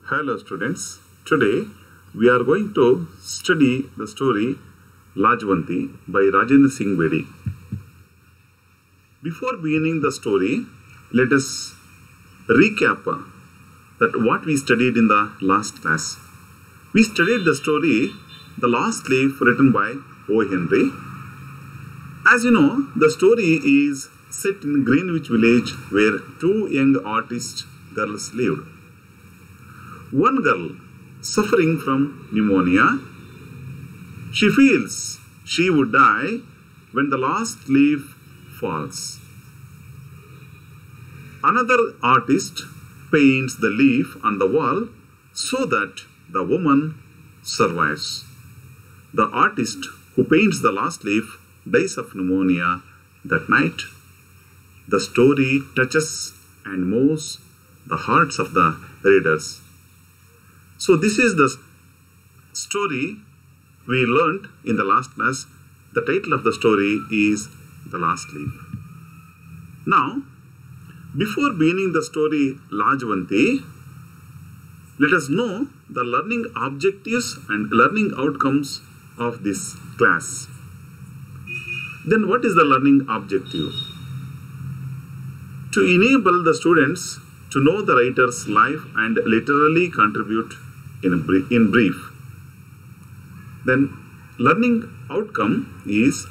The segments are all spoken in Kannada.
Hello students, today we are going to study the story Lajwanti by Rajendra Singh Bedi. Before beginning the story, let us recap that what we studied in the last class. We studied the story The Lost Leaf written by O. Henry. As you know, the story is set in Greenwich Village where two young artist girls lived. One girl suffering from pneumonia. She feels she would die when the last leaf falls. Another artist paints the leaf on the wall so that the woman survives. The artist who paints the last leaf dies of pneumonia that night. The story touches and moves the hearts of the readers. So this is the story we learned in the last class. The title of the story is The Last Leaf. Now, before beginning the story Lajwanti, let us know the learning objectives and learning outcomes of this class. Then what is the learning objective? To enable the students to know the writer's life and literally contribute in brief. Then learning outcome is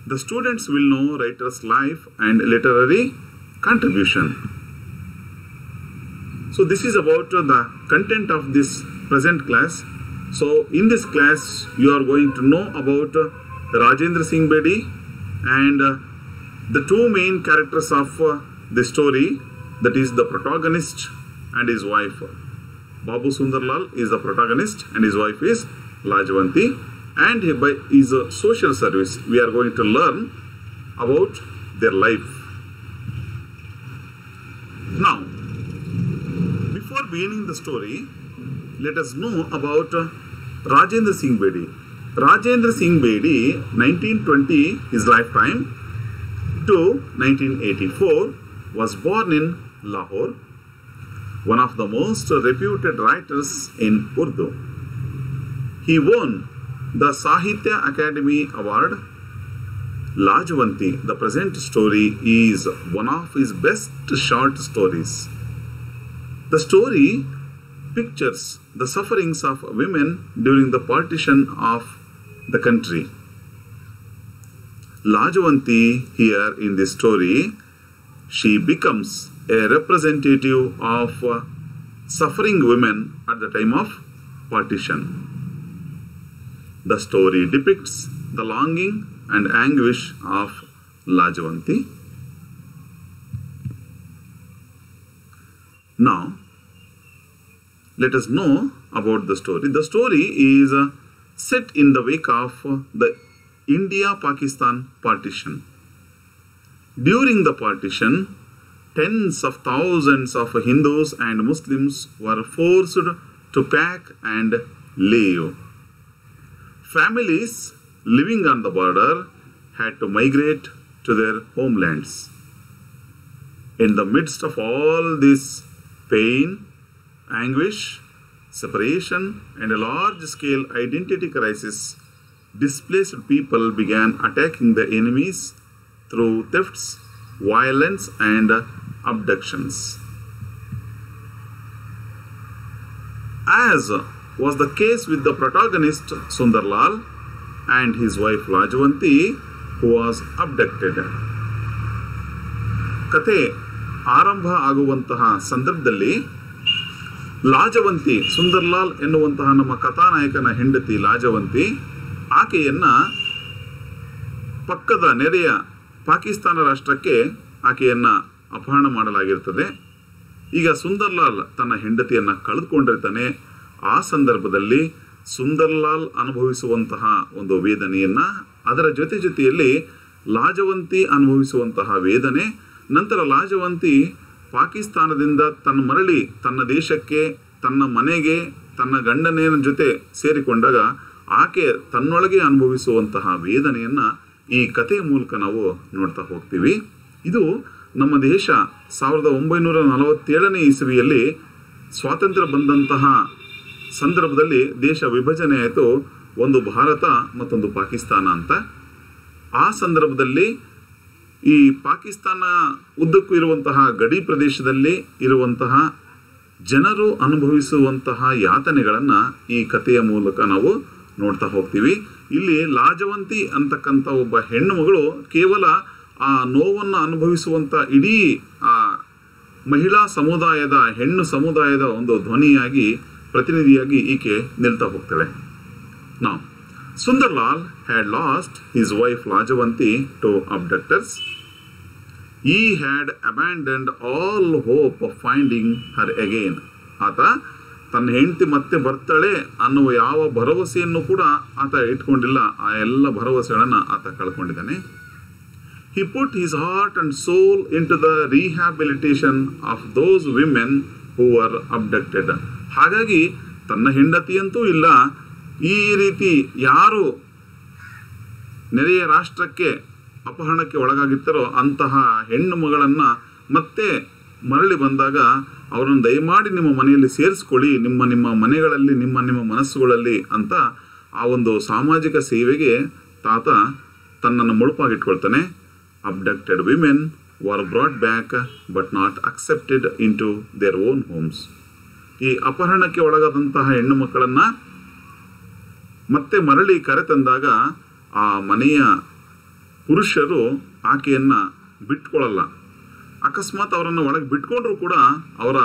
the students will know writer's life and literary contribution. So this is about the content of this present class. So in this class you are going to know about Rajendra Singh Bedi and the two main characters of the story, that is the protagonist and his wife. Babu Sundarlal is the protagonist and his wife is Lajwanti, and by his social service we are going to learn about their life. Now, before beginning the story, let us know about Rajendra Singh Bedi. Rajendra Singh Bedi, 1920 his lifetime to 1984, was born in Lahore, one of the most reputed writers in Urdu. He won the Sahitya Academy Award. Lajwanti, the present story, is one of his best short stories. The story pictures the sufferings of women during the partition of the country. Lajwanti, here in this story, she becomes a representative of suffering women at the time of partition. The story depicts the longing and anguish of Lajwanti. Now, let us know about the story. The story is set in the wake of the India-Pakistan partition. During the partition, tens of thousands of Hindus and Muslims were forced to pack and leave. Families living on the border had to migrate to their homelands. In the midst of all this pain, anguish, separation, and a large-scale identity crisis, displaced people began attacking the enemies through thefts, violence, and abductions. As was the case with the protagonist Sundarlal and his wife Lajwanti, who was abducted. ಕಥೆ ಆರಂಭ ಆಗುವಂತಹ ಸಂದರ್ಭದಲ್ಲಿ ಲಾಜವಂತಿ, ಸುಂದರ್ಲಾಲ್ ಎನ್ನುವಂತಹ ನಮ್ಮ ಕಥಾನಾಯಕನ ಹೆಂಡತಿ ಲಾಜವಂತಿ, ಆಕೆಯನ್ನ ಪಕ್ಕದ ನೆರೆಯ ಪಾಕಿಸ್ತಾನ ರಾಷ್ಟ್ರಕ್ಕೆ ಆಕೆಯನ್ನು ಅಪಹರಣ ಮಾಡಲಾಗಿರ್ತದೆ. ಈಗ ಸುಂದರ್ಲಾಲ್ ತನ್ನ ಹೆಂಡತಿಯನ್ನು ಕಳೆದುಕೊಂಡಿರ್ತಾನೆ. ಆ ಸಂದರ್ಭದಲ್ಲಿ ಸುಂದರ್ಲಾಲ್ ಅನುಭವಿಸುವಂತಹ ಒಂದು ವೇದನೆಯನ್ನು, ಅದರ ಜೊತೆಯಲ್ಲಿ ಲಾಜವಂತಿ ಅನುಭವಿಸುವಂತಹ ವೇದನೆ, ನಂತರ ಲಾಜವಂತಿ ಪಾಕಿಸ್ತಾನದಿಂದ ಮರಳಿ ತನ್ನ ದೇಶಕ್ಕೆ, ತನ್ನ ಮನೆಗೆ, ತನ್ನ ಗಂಡನ ಜೊತೆ ಸೇರಿಕೊಂಡಾಗ ಆಕೆ ತನ್ನೊಳಗೆ ಅನುಭವಿಸುವಂತಹ ವೇದನೆಯನ್ನು ಈ ಕಥೆಯ ಮೂಲಕ ನಾವು ನೋಡ್ತಾ ಹೋಗ್ತೀವಿ. ಇದು ನಮ್ಮ ದೇಶ 1947ನೇ ಇಸವಿಯಲ್ಲಿ ಸ್ವಾತಂತ್ರ್ಯ ಬಂದಂತಹ ಸಂದರ್ಭದಲ್ಲಿ ದೇಶ ವಿಭಜನೆ ಆಯಿತು, ಒಂದು ಭಾರತ ಮತ್ತೊಂದು ಪಾಕಿಸ್ತಾನ ಅಂತ. ಆ ಸಂದರ್ಭದಲ್ಲಿ ಈ ಪಾಕಿಸ್ತಾನ ಉದ್ದಕ್ಕೂ ಇರುವಂತಹ ಗಡಿ ಪ್ರದೇಶದಲ್ಲಿ ಇರುವಂತಹ ಜನರು ಅನುಭವಿಸುವಂತಹ ಯಾತನೆಗಳನ್ನು ಈ ಕಥೆಯ ಮೂಲಕ ನಾವು ನೋಡ್ತಾ ಹೋಗ್ತೀವಿ. ಇಲ್ಲಿ ಲಾಜವಂತಿ ಅಂತಕ್ಕಂಥ ಒಬ್ಬ ಹೆಣ್ಣು ಮಗಳು ಕೇವಲ ಆ ನೋವನ್ನು ಅನುಭವಿಸುವಂಥ ಇಡೀ ಆ ಮಹಿಳಾ ಸಮುದಾಯದ ಹೆಣ್ಣು ಸಮುದಾಯದ ಒಂದು ಧ್ವನಿಯಾಗಿ ಪ್ರತಿನಿಧಿಯಾಗಿ ಈಕೆ ನಿಲ್ತಾ ಹೋಗ್ತಾಳೆ. Now, Sundarlal had lost his wife Lajavanti to abductors. He had abandoned all hope of finding her again. ಆತ ತನ್ನ ಹೆಂಡತಿ ಮತ್ತೆ ಬರ್ತಾಳೆ ಅನ್ನುವ ಯಾವ ಭರವಸೆಯನ್ನು ಕೂಡ ಆತ ಇಟ್ಕೊಂಡಿಲ್ಲ. ಆ ಎಲ್ಲ ಭರವಸೆಗಳನ್ನು ಆತ ಕಳ್ಕೊಂಡಿದ್ದಾನೆ. He put his heart and soul into the rehabilitation of those women who were abducted. ಹಾಗಾಗಿ ತನ್ನ ಹೆಂಡತಿಯಂತೂ ಇಲ್ಲ, ಈ ರೀತಿ ಯಾರು ನೆರೆಯ ರಾಷ್ಟ್ರಕ್ಕೆ ಅಪಹರಣಕ್ಕೆ ಒಳಗಾಗಿರ್ತಾರೋ ಅಂತಹ ಹೆಣ್ಣು ಮಗಳನ್ನು ಮತ್ತೆ ಮರಳಿ ಬಂದಾಗ ಅವರನ್ನು ದಯಮಾಡಿ ನಿಮ್ಮ ಮನೆಯಲ್ಲಿ ಸೇರಿಸ್ಕೊಳ್ಳಿ, ನಿಮ್ಮ ಮನೆಗಳಲ್ಲಿ ನಿಮ್ಮ ಮನಸ್ಸುಗಳಲ್ಲಿ ಅಂತ ಆ ಒಂದು ಸಾಮಾಜಿಕ ಸೇವೆಗೆ ತಾತ ತನ್ನನ್ನು ಮುಳುಪಾಗಿಟ್ಕೊಳ್ತಾನೆ. Abducted women were brought back but not accepted into their own homes. ಈ ಅಪಹರಣಕ್ಕೆ ಒಳಗಾದಂತಹ ಹೆಣ್ಣು ಮಕ್ಕಳನ್ನು ಮತ್ತೆ ಮರಳಿ ಕರೆತಂದಾಗ ಆ ಮನೆಯ ಪುರುಷರು ಆಕೆಯನ್ನು ಬಿಟ್ಕೊಳ್ಳಲ್ಲ. ಅಕಸ್ಮಾತ್ ಅವರನ್ನು ಒಳಗೆ ಬಿಟ್ಕೊಂಡ್ರೂ ಕೂಡ ಅವರ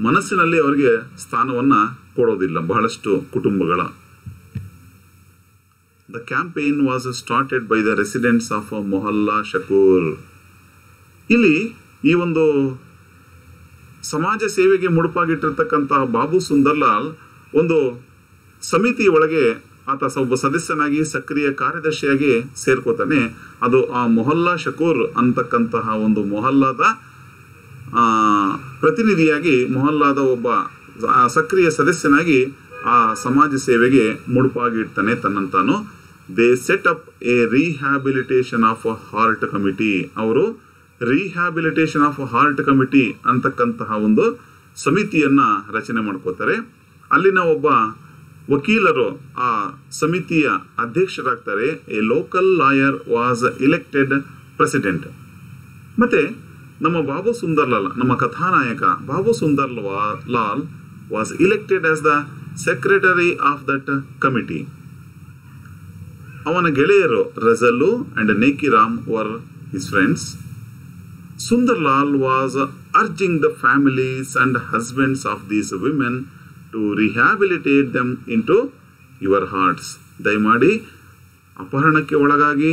ಮನಸ್ಸಿನಲ್ಲಿ ಅವರಿಗೆ ಸ್ಥಾನವನ್ನು ಕೊಡೋದಿಲ್ಲ ಬಹಳಷ್ಟು ಕುಟುಂಬಗಳ. The campaign was started by the residents of Mohalla Shakoor. ಇಲ್ಲಿ ಈ ಒಂದು ಸಮಾಜ ಸೇವೆಗೆ ಮುಡುಪಾಗಿಟ್ಟಿರ್ತಕ್ಕಂತಹ ಬಾಬು ಸುಂದರ್ಲಾಲ್ ಒಂದು ಸಮಿತಿ ಒಳಗೆ ಆತ ಒಬ್ಬ ಸದಸ್ಯನಾಗಿ ಸಕ್ರಿಯ ಕಾರ್ಯದರ್ಶಿಯಾಗಿ ಸೇರ್ಕೋತಾನೆ. ಅದು ಆ ಮೊಹಲ್ಲಾ ಶಕೂರ್ ಅಂತಕ್ಕಂತಹ ಒಂದು ಮೊಹಲ್ಲಾದ ಪ್ರತಿನಿಧಿಯಾಗಿ, ಮೊಹಲ್ಲಾದ ಒಬ್ಬ ಸಕ್ರಿಯ ಸದಸ್ಯನಾಗಿ ಆ ಸಮಾಜ ಸೇವೆಗೆ ಮುಡುಪಾಗಿಡ್ತಾನೆ ತನ್ನಂತಾನು. They set up a rehabilitation of heart committee. ಅವರು ರಿಹ್ಯಾಬಿಲಿಟೇಷನ್ ಆಫ್ ಹಾರ್ಟ್ ಕಮಿಟಿ ಅಂತಕ್ಕಂತಹ ಒಂದು ಸಮಿತಿಯನ್ನು ರಚನೆ ಮಾಡ್ಕೋತಾರೆ. ಅಲ್ಲಿನ ಒಬ್ಬ ವಕೀಲರು ಆ ಸಮಿತಿಯ ಅಧ್ಯಕ್ಷರಾಗ್ತಾರೆ. A local lawyer was elected president. ಮತ್ತು ನಮ್ಮ ಬಾಬು ಸುಂದರ್ಲಾಲ್, ನಮ್ಮ ಕಥಾನಾಯಕ Babu Sundarlal was elected as the secretary of that committee. ಅವನ ಗೆಳೆಯರು Rasalu and Nekiram were his friends. Sundarlal was urging the families and husbands of these women to rehabilitate them into your hearts. ದಯಮಾಡಿ ಅಪಹರಣಕ್ಕೆ ಒಳಗಾಗಿ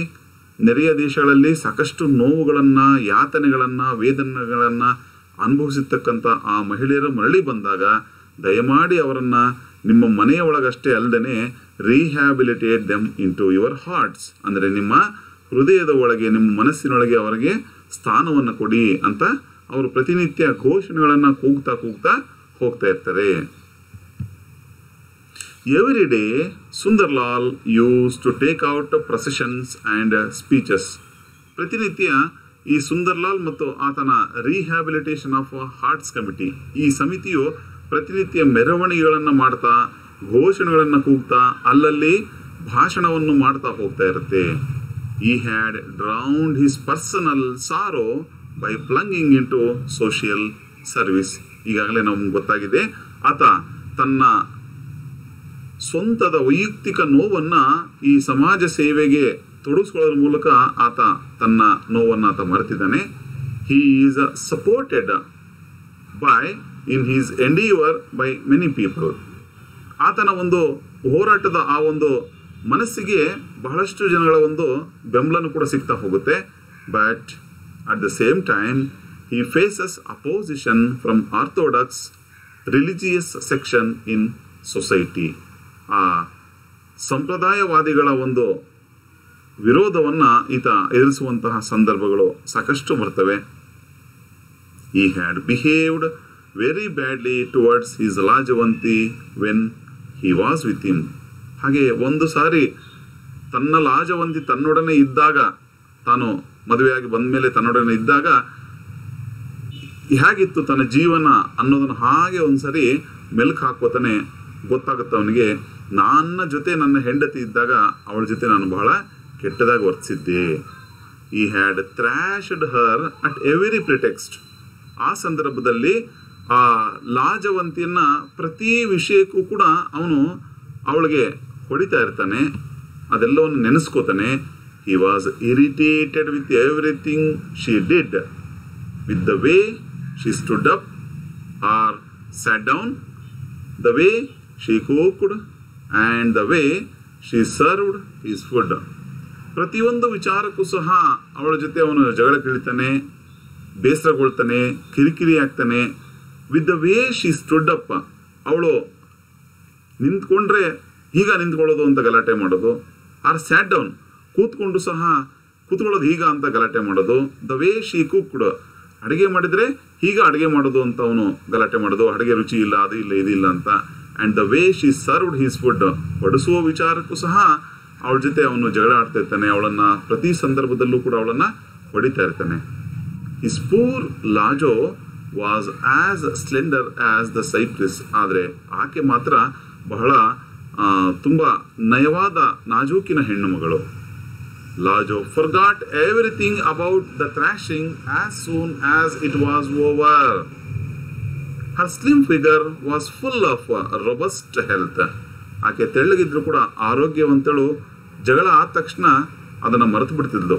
ನೆರೆಯ ದೇಶಗಳಲ್ಲಿ ಸಾಕಷ್ಟು ನೋವುಗಳನ್ನು, ಯಾತನೆಗಳನ್ನು, ವೇದನೆಗಳನ್ನು ಅನುಭವಿಸಿರ್ತಕ್ಕಂಥ ಆ ಮಹಿಳೆಯರು ಮರಳಿ ಬಂದಾಗ ದಯಮಾಡಿ ಅವರನ್ನು ನಿಮ್ಮ ಮನೆಯ ಒಳಗಷ್ಟೇ ಅಲ್ಲದೆ rehabilitate them into your hearts, ಅಂದರೆ ನಿಮ್ಮ ಹೃದಯದ ಒಳಗೆ, ನಿಮ್ಮ ಮನಸ್ಸಿನೊಳಗೆ ಅವರಿಗೆ ಸ್ಥಾನವನ್ನು ಕೊಡಿ ಅಂತ ಅವರು ಪ್ರತಿನಿತ್ಯ ಘೋಷಣೆಗಳನ್ನು ಕೂಗ್ತಾ ಹೋಗ್ತಾ ಇರ್ತಾರೆ. Every day Sundarlal use to take out processions and speeches. ಪ್ರತಿನಿತ್ಯ ಈ ಸುಂದರ್ಲಾಲ್ ಮತ್ತು ಆತನ ರಿಹ್ಯಾಬಿಲಿಟೇಷನ್ ಆಫ್ ಹಾರ್ಟ್ಸ್ ಕಮಿಟಿ, ಈ ಸಮಿತಿಯು ಪ್ರತಿನಿತ್ಯ ಮೆರವಣಿಗೆಗಳನ್ನು ಮಾಡ್ತಾ, ಘೋಷಣೆಗಳನ್ನು ಕೂಗ್ತಾ, ಅಲ್ಲಲ್ಲಿ ಭಾಷಣವನ್ನು ಮಾಡ್ತಾ ಹೋಗ್ತಾ ಇರುತ್ತೆ. He had drowned his personal sorrow by plunging into social service. ಈಗಾಗಲೇ ನಮ್ಗೆ ಗೊತ್ತಾಗಿದೆ, ಆತ ತನ್ನ ಸ್ವಂತದ ವೈಯಕ್ತಿಕ ನೋವನ್ನು ಈ ಸಮಾಜ ಸೇವೆಗೆ ತೊಡಗಿಸ್ಕೊಳ್ಳೋದ್ರ ಮೂಲಕ ಆತ ತನ್ನ ನೋವನ್ನು ಆತ ಮರೆತಿದ್ದಾನೆ. He is supported by in his endeavor by many people. ಆತನ ಒಂದು ಹೋರಾಟದ ಆ ಒಂದು ಮನಸ್ಸಿಗೆ ಬಹಳಷ್ಟು ಜನಗಳ ಒಂದು ಬೆಂಬಲನೂ ಕೂಡ ಸಿಗ್ತಾ ಹೋಗುತ್ತೆ. But at the same time he faces opposition from orthodox religious section in society. ಆ ಸಂಪ್ರದಾಯವಾದಿಗಳ ಒಂದು ವಿರೋಧವನ್ನು ಈತ ಎದುರಿಸುವಂತಹ ಸಂದರ್ಭಗಳು ಸಾಕಷ್ಟು ಬರ್ತವೆ. He had behaved very badly towards his Lajavanti when he was with him. ಹಾಗೆ ಒಂದು ಸಾರಿ ತನ್ನ ಲಾಜವಂತಿ ತನ್ನೊಡನೆ ಇದ್ದಾಗ, ತಾನು ಮದುವೆಯಾಗಿ ಬಂದ ಮೇಲೆ ತನ್ನೊಡನೆ ಇದ್ದಾಗ ಹೇಗಿತ್ತು ತನ್ನ ಜೀವನ ಅನ್ನೋದನ್ನು ಹಾಗೆ ಒಂದ್ಸರಿ ಮೆಲ್ಕು ಹಾಕೋತಾನೆ. ಗೊತ್ತಾಗುತ್ತೆ ಅವನಿಗೆ, ನನ್ನ ಜೊತೆ ನನ್ನ ಹೆಂಡತಿ ಇದ್ದಾಗ ಅವಳ ಜೊತೆ ನಾನು ಬಹಳ ಕೆಟ್ಟದಾಗಿ ವರ್ತಿಸಿದ್ದೆ. He had thrashed her at every pretext. ಆ ಸಂದರ್ಭದಲ್ಲಿ ಆ ಲಾಜವಂತಿಯನ್ನ ಪ್ರತಿ ವಿಷಯಕ್ಕೂ ಕೂಡ ಅವನು ಅವಳಿಗೆ ಹೊಡಿತಾ ಇರ್ತಾನೆ, ಅದೆಲ್ಲವನ್ನು ನೆನೆಸ್ಕೋತಾನೆ. He was irritated with everything she did, with the way she stood up or sat down, the way she cooked and the way she served his food. ಪ್ರತಿಯೊಂದು ವಿಚಾರಕ್ಕೂ ಸಹ ಅವಳ ಜೊತೆ ಅವನು ಜಗಳ ಕೀಳ್ತಾನೆ, ಬೇಸರಗೊಳ್ತಾನೆ, ಕಿರಿಕಿರಿ ಆಗ್ತಾನೆ. With the way she stood up, ಅವಳು ನಿಂತ್ಕೊಂಡ್ರೆ ಈಗ ನಿಂತ್ಕೊಳ್ಳೋದು ಅಂತ ಗಲಾಟೆ ಮಾಡೋದು. ಆರ್ ಸ್ಯಾಟ್ ಡೌನ್, ಕೂತ್ಕೊಂಡು ಸಹ ಕೂತ್ಕೊಳ್ಳೋದು ಹೀಗ ಅಂತ ಗಲಾಟೆ ಮಾಡೋದು. ದ ವೇ ಶಿ ಕುಕ್ಡ್, ಅಡುಗೆ ಮಾಡಿದರೆ ಹೀಗ ಅಡುಗೆ ಮಾಡೋದು ಅಂತ ಅವನು ಗಲಾಟೆ ಮಾಡೋದು, ಅಡುಗೆ ರುಚಿ ಇಲ್ಲ, ಅದು ಇಲ್ಲ, ಇದಿಲ್ಲ ಅಂತ. And the way she served his food, ಬಡಿಸುವ ವಿಚಾರಕ್ಕೂ ಸಹ ಅವಳ ಜೊತೆ ಅವನು ಜಗಳ ಆಡ್ತಾ ಇರ್ತಾನೆ. ಅವಳನ್ನು ಪ್ರತಿ ಸಂದರ್ಭದಲ್ಲೂ ಕೂಡ ಅವಳನ್ನು ಹೊಡಿತಾ ಇರ್ತಾನೆ. His poor Lajo was as slender as the cypress. ಆದರೆ ಆಕೆ ಮಾತ್ರ ಬಹಳ ತುಂಬ ನಯವಾದ ನಾಜೂಕಿನ ಹೆಣ್ಣು ಮಗಳು. Lajo forgot everything about the thrashing as soon as it was over. Her slim figure was full of robust health. ಆಕೆ ತೆಳ್ಳಗಿದ್ರು ಕೂಡ ಆರೋಗ್ಯವಂತಳು. ಜಗಳ ಆದ ತಕ್ಷಣ ಅದನ್ನು ಮರೆತು ಬಿಡ್ತಿದ್ಲು.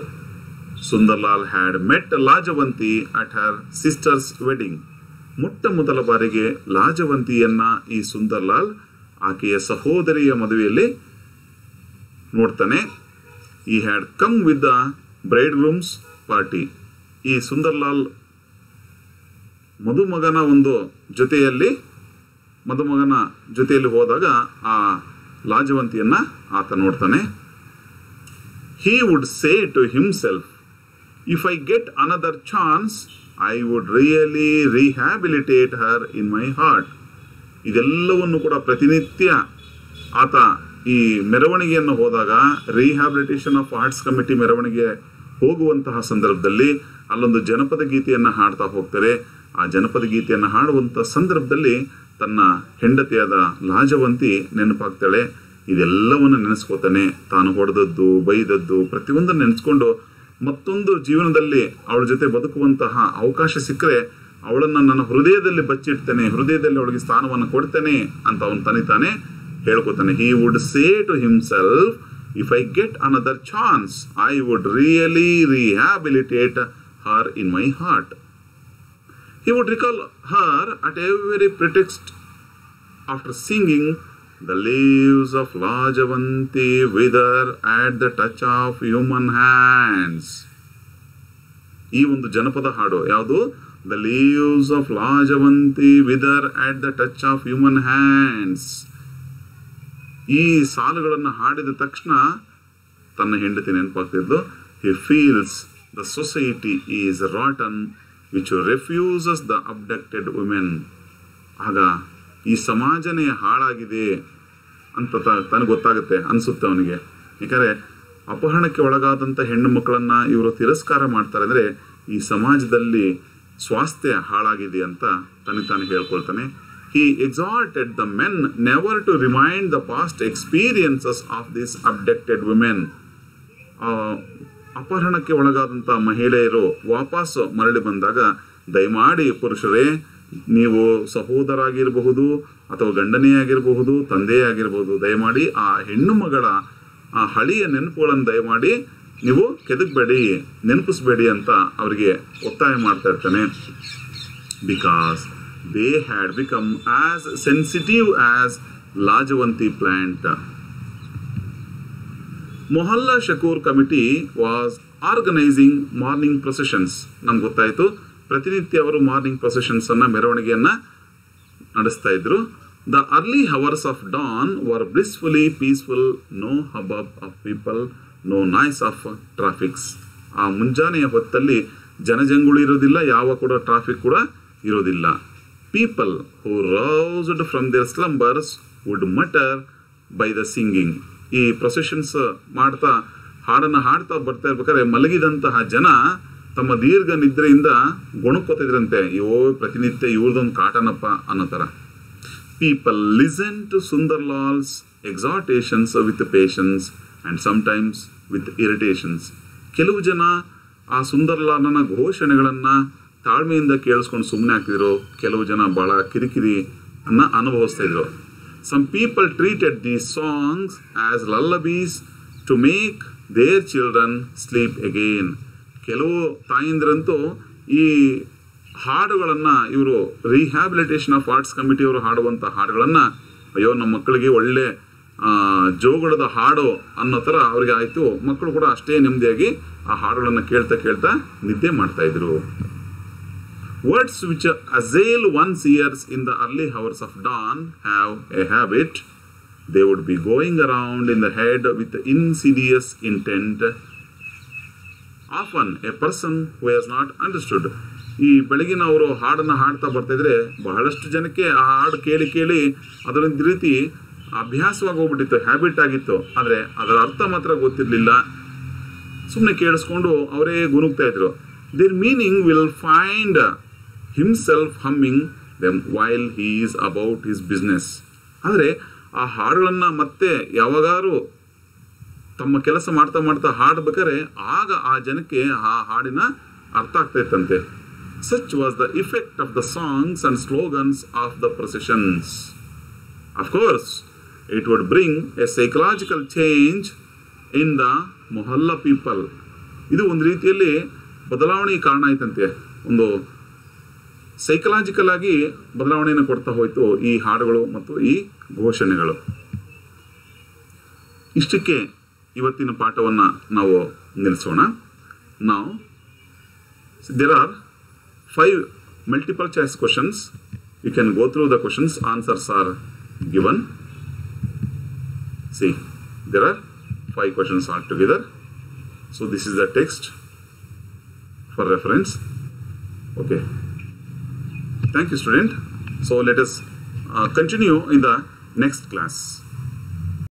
Sundarlal had met Lajwanti at her sister's wedding. ಮೊಟ್ಟ ಮೊದಲ ಬಾರಿಗೆ ಲಾಜವಂತಿಯನ್ನ ಈ ಸುಂದರ್ಲಾಲ್ ಆಕೆಯ ಸಹೋದರಿಯ ಮದುವೆಯಲ್ಲಿ ನೋಡ್ತಾನೆ. He had come with the bride grooms party. ಈ ಸುಂದರ್ಲಾಲ್ ಮದುಮಗನ ಜೊತೆಯಲ್ಲಿ ಹೋದಾಗ ಆ ಲಾಜವಂತಿಯನ್ನ ಆತ ನೋಡ್ತಾನೆ. He would say to himself, if I get another chance, I would really rehabilitate her in my heart. ಇದೆಲ್ಲವನ್ನು ಕೂಡ ಪ್ರತಿನಿತ್ಯ ಆತ ಈ ಮೆರವಣಿಗೆಯನ್ನು ಹೋದಾಗ, ರಿಹ್ಯಾಬಿಲಿಟೇಷನ್ ಆಫ್ ಆರ್ಟ್ಸ್ ಕಮಿಟಿ ಮೆರವಣಿಗೆ ಹೋಗುವಂತಹ ಸಂದರ್ಭದಲ್ಲಿ ಅಲ್ಲೊಂದು ಜನಪದ ಗೀತೆಯನ್ನು ಹಾಡ್ತಾ ಹೋಗ್ತಾರೆ. ಆ ಜನಪದ ಗೀತೆಯನ್ನು ಹಾಡುವಂಥ ಸಂದರ್ಭದಲ್ಲಿ ತನ್ನ ಹೆಂಡತಿಯಾದ ಲಾಜವಂತಿ ನೆನಪಾಗ್ತಾಳೆ. ಇದೆಲ್ಲವನ್ನು ನೆನೆಸ್ಕೋತಾನೆ. ತಾನು ಹೊಡೆದದ್ದು, ಬೈದದ್ದು ಪ್ರತಿಯೊಂದನ್ನು ನೆನೆಸ್ಕೊಂಡು ಮತ್ತೊಂದು ಜೀವನದಲ್ಲಿ ಅವಳ ಜೊತೆ ಬದುಕುವಂತಹ ಅವಕಾಶ ಸಿಕ್ಕರೆ ಅವಳನ್ನು ನನ್ನ ಹೃದಯದಲ್ಲಿ ಬಚ್ಚಿಡ್ತೇನೆ, ಹೃದಯದಲ್ಲಿ ಅವಳಿಗೆ ಸ್ಥಾನವನ್ನು ಕೊಡ್ತೇನೆ ಅಂತ ಅವನು ತಾನೇ ಹೇಳ್ಕೊತಾನೆ. He would say to himself, if I get another chance I would really rehabilitate her in my heart. He would recall her at every pretext after singing, the leaves of Lajavanti wither at the touch of human hands. ಈ ಒಂದು ಜನಪದ ಹಾಡು ಯಾವುದು? The leaves of Lajavanti wither at the touch of human hands. ಈ ಸಾಲುಗಳನ್ನು ಹಾಡಿದ ತಕ್ಷಣ ತನ್ನ ಹೆಂಡತಿ ನೆನಪಾಗ್ತಿದ್ಲು. He feels the society is rotten which refuses the abducted women. ಆಗ ಈ ಸಮಾಜನೇ ಹಾಳಾಗಿದೆ ಅಂತ ತನಗೆ ಗೊತ್ತಾಗುತ್ತೆ ಅನಿಸುತ್ತೆ ಅವನಿಗೆ. ಯಾಕಂದರೆ ಅಪಹರಣಕ್ಕೆ ಒಳಗಾದಂಥ ಹೆಣ್ಣು ಮಕ್ಕಳನ್ನು ಇವರು ತಿರಸ್ಕಾರ ಮಾಡ್ತಾರೆ ಅಂದರೆ ಈ ಸಮಾಜದಲ್ಲಿ ಸ್ವಾಸ್ಥ್ಯ ಹಾಳಾಗಿದೆ ಅಂತ ತಾನು ಹೇಳ್ಕೊಳ್ತಾನೆ. He exhorted the men never to remind the past experiences of these abducted women. ಅಪಹರಣಕ್ಕೆ ಒಳಗಾದಂಥ ಮಹಿಳೆಯರು ವಾಪಸ್ಸು ಮರಳಿ ಬಂದಾಗ ದಯಮಾಡಿ ಪುರುಷರೇ, ನೀವು ಸಹೋದರ ಆಗಿರಬಹುದು ಅಥವಾ ಗಂಡನೇ ಆಗಿರಬಹುದು, ತಂದೆ ಆಗಿರಬಹುದು, ದಯಮಾಡಿ ಆ ಹೆಣ್ಣು ಮಗಳ ಆ ಹಳಿಯ ನೆನಪುಗಳನ್ನು ದಯಮಾಡಿ ನೀವು ಕೆದಕಬೇಡಿ, ನೆನಪಿಸ್ಬೇಡಿ ಅಂತ ಅವರಿಗೆ ಒತ್ತಾಯ ಮಾಡ್ತಾ ಇರ್ತಾನೆ. Because they had become as sensitive as lajwanti plant. Mohalla Shakoor committee was organising morning processions. ನಮ್ಗೆ ಗೊತ್ತಾಯಿತು, ಪ್ರತಿನಿತ್ಯ ಅವರು ಮಾರ್ನಿಂಗ್ ಪ್ರೊಸೆಷನ್ಸನ್ನು, ಮೆರವಣಿಗೆಯನ್ನು ನಡೆಸ್ತಾ ಇದ್ರು. The early hours of dawn were blissfully peaceful, no hubbub of people, no noise of traffics. ಆ ಮುಂಜಾನೆಯ ಹೊತ್ತಲ್ಲಿ ಜನಜಂಗುಳಿ ಇರೋದಿಲ್ಲ, ಯಾವ ಕೂಡ ಟ್ರಾಫಿಕ್ ಕೂಡ ಇರೋದಿಲ್ಲ. People who roused from their slumbers would mutter by the singing. ಈ ಪ್ರೊಸೆಷನ್ಸ್ ಮಾಡ್ತಾ ಹಾಡನ್ನು ಹಾಡ್ತಾ ಬರ್ತಾ ಇರ್ಬೇಕಾದ್ರೆ ಮಲಗಿದಂತಹ ಜನ ತಮ್ಮ ದೀರ್ಘ ನಿದ್ರೆಯಿಂದ ಗೊಣಕೋತಿದ್ರಂತೆ, ಅಯ್ಯೋ ಪ್ರತಿನಿತ್ಯ ಇವ್ರದೊಂದು ಕಾಟನಪ್ಪ ಅನ್ನೋ ಥರ. People listen to Sundarlal's exhortations with patience and sometimes with irritations. ಕೆಲವು ಜನ ಆ ಸುಂದರ್ಲಾಲನ ಘೋಷಣೆಗಳನ್ನು ತಾಳ್ಮೆಯಿಂದ ಕೇಳಿಸ್ಕೊಂಡು ಸುಮ್ಮನೆ ಆಗ್ತಿದ್ರು, ಕೆಲವು ಜನ ಭಾಳ ಕಿರಿಕಿರಿಯನ್ನು ಅನುಭವಿಸ್ತಾ ಇದ್ರು. Some people treated these songs as lullabies to make their children sleep again. ಕೆಲವು ತಾಯಂದ್ರಂತೂ ಈ ಹಾಡುಗಳನ್ನು, ಇವರು ರಿಹ್ಯಾಬಿಲಿಟೇಷನ್ ಆಫ್ ಆರ್ಟ್ಸ್ ಕಮಿಟಿಯವರು ಹಾಡುವಂಥ ಹಾಡುಗಳನ್ನು, ಅಯ್ಯೋ ನಮ್ಮ ಮಕ್ಕಳಿಗೆ ಒಳ್ಳೆ ಜೋಗುಳದ ಹಾಡು ಅನ್ನೋ ಥರ ಅವ್ರಿಗೆ ಆಯಿತು. ಮಕ್ಕಳು ಕೂಡ ಅಷ್ಟೇ ನೆಮ್ಮದಿಯಾಗಿ ಆ ಹಾಡುಗಳನ್ನು ಕೇಳ್ತಾ ಕೇಳ್ತಾ ನಿದ್ದೆ ಮಾಡ್ತಾಯಿದ್ರು. Words which assail one's ears in the early hours of dawn have a habit. They would be going around in the head with insidious intent. Often a person who has not understood. ಈ ಬೆಳಗಿನ ಅವರು ಹಾಡನ್ನು ಹಾಡ್ತಾ ಬರ್ತಾಯಿದ್ರೆ ಬಹಳಷ್ಟು ಜನಕ್ಕೆ ಆ ಹಾಡು ಕೇಳಿ ಕೇಳಿ ಅದರೊಂದು ರೀತಿ ಅಭ್ಯಾಸವಾಗಿ ಹೋಗ್ಬಿಟ್ಟಿತ್ತು, ಹ್ಯಾಬಿಟ್ ಆಗಿತ್ತು. ಆದರೆ ಅದರ ಅರ್ಥ ಮಾತ್ರ ಗೊತ್ತಿರಲಿಲ್ಲ, ಸುಮ್ಮನೆ ಕೇಳಿಸ್ಕೊಂಡು ಅವರೇ ಗುನುಗ್ತಾ ಇದ್ರು. There meaning will find himself humming them while he is about his business. ಆದರೆ ಆ ಹಾಡುಗಳನ್ನು ಮತ್ತೆ ಯಾವಾಗಾರು ತಮ್ಮ ಕೆಲಸ ಮಾಡ್ತಾ ಮಾಡ್ತಾ ಹಾಡಬೇಕಾದ್ರೆ ಆಗ ಆ ಜನಕ್ಕೆ ಆ ಹಾಡಿನ ಅರ್ಥ ಆಗ್ತಾ ಇತ್ತಂತೆ. Such was the effect of the songs and slogans of the processions. Of course it would bring a psychological change in the mohalla people. ಇದು ಒಂದು ರೀತಿಯಲ್ಲಿ ಬದಲಾವಣೆಗೆ ಕಾರಣ ಆಯ್ತಂತೆ. ಒಂದು ಸೈಕಲಾಜಿಕಲ್ ಆಗಿ ಬದಲಾವಣೆಯನ್ನು ಕೊಡ್ತಾ ಹೋಯಿತು ಈ ಹಾಡುಗಳು ಮತ್ತು ಈ ಘೋಷಣೆಗಳು. ಇಷ್ಟಕ್ಕೆ ಇವತ್ತಿನ ಪಾಠವನ್ನು ನಾವು ನಿಲ್ಲಿಸೋಣ. ನಾವು there are 5 multiple choice questions. You can go through the questions. Answers are given. See, there are 5 questions altogether. So this is the text for reference. Okay. Thank you, student. So let us continue in the next class.